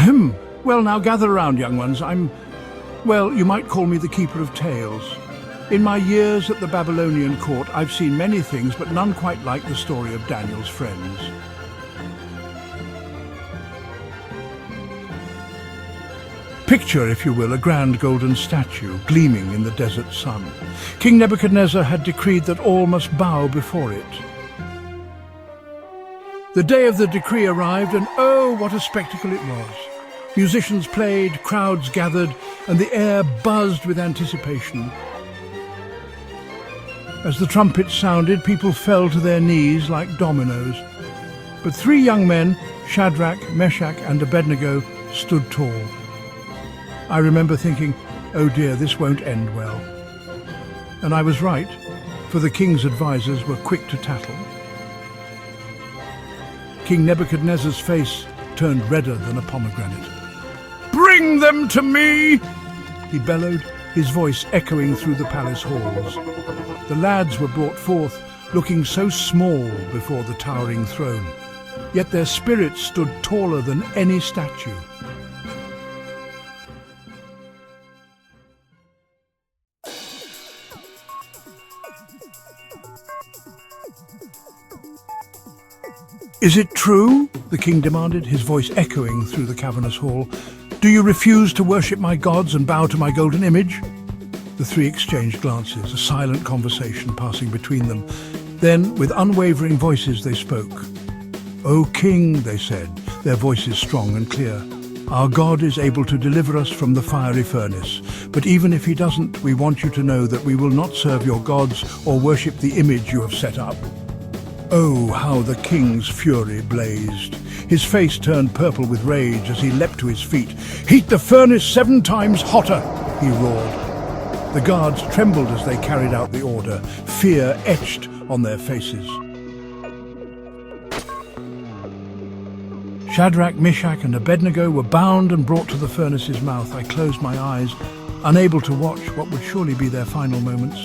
Ahem. Well, now gather around, young ones. Well, you might call me the keeper of tales. In my years at the Babylonian court, I've seen many things, but none quite like the story of Daniel's friends. Picture, if you will, a grand golden statue gleaming in the desert sun. King Nebuchadnezzar had decreed that all must bow before it. The day of the decree arrived, and oh, what a spectacle it was. Musicians played, crowds gathered, and the air buzzed with anticipation. As the trumpets sounded, people fell to their knees like dominoes. But three young men, Shadrach, Meshach and Abednego, stood tall. I remember thinking, oh dear, this won't end well. And I was right, for the king's advisors were quick to tattle. King Nebuchadnezzar's face turned redder than a pomegranate. "Bring them to me!" he bellowed, his voice echoing through the palace halls. The lads were brought forth, looking so small before the towering throne, yet their spirits stood taller than any statue. "Is it true?" the king demanded, his voice echoing through the cavernous hall. "Do you refuse to worship my gods and bow to my golden image?" The three exchanged glances, a silent conversation passing between them. Then, with unwavering voices, they spoke. "O king," they said, their voices strong and clear, "our God is able to deliver us from the fiery furnace. But even if he doesn't, we want you to know that we will not serve your gods or worship the image you have set up." Oh, how the king's fury blazed. His face turned purple with rage as he leapt to his feet. "Heat the furnace 7 times hotter!" he roared. The guards trembled as they carried out the order, fear etched on their faces. Shadrach, Meshach and Abednego were bound and brought to the furnace's mouth. I closed my eyes, unable to watch what would surely be their final moments.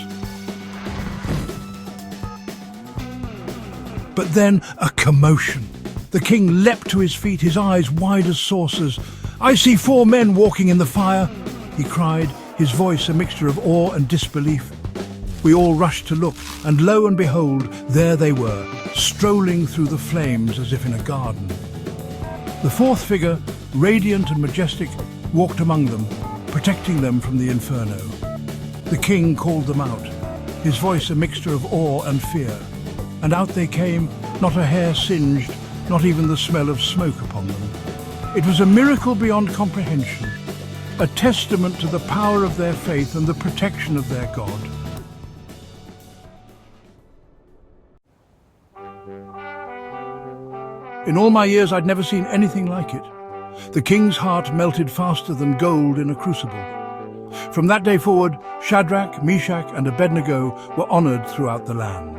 But then a commotion. The king leapt to his feet, his eyes wide as saucers. "I see 4 men walking in the fire," he cried, his voice a mixture of awe and disbelief. We all rushed to look, and lo and behold, there they were, strolling through the flames as if in a garden. The 4th figure, radiant and majestic, walked among them, protecting them from the inferno. The king called them out, his voice a mixture of awe and fear. And out they came, not a hair singed, not even the smell of smoke upon them. It was a miracle beyond comprehension, a testament to the power of their faith and the protection of their God. In all my years, I'd never seen anything like it. The king's heart melted faster than gold in a crucible. From that day forward, Shadrach, Meshach and Abednego were honored throughout the land.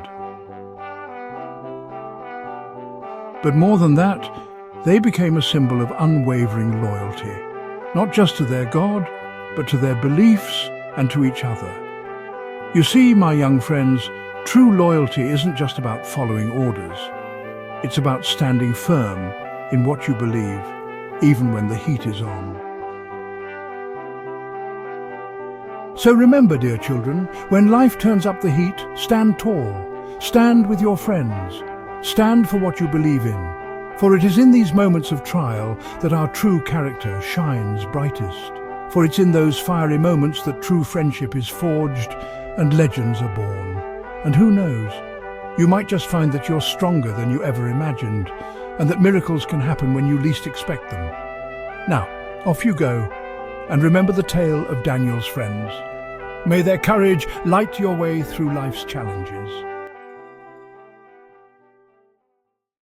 But more than that, they became a symbol of unwavering loyalty, not just to their God, but to their beliefs and to each other. You see, my young friends, true loyalty isn't just about following orders. It's about standing firm in what you believe, even when the heat is on. So remember, dear children, when life turns up the heat, stand tall, stand with your friends. Stand for what you believe in, for it is in these moments of trial that our true character shines brightest. For it's in those fiery moments that true friendship is forged and legends are born. And who knows, you might just find that you're stronger than you ever imagined, and that miracles can happen when you least expect them. Now, off you go, and remember the tale of Daniel's friends. May their courage light your way through life's challenges.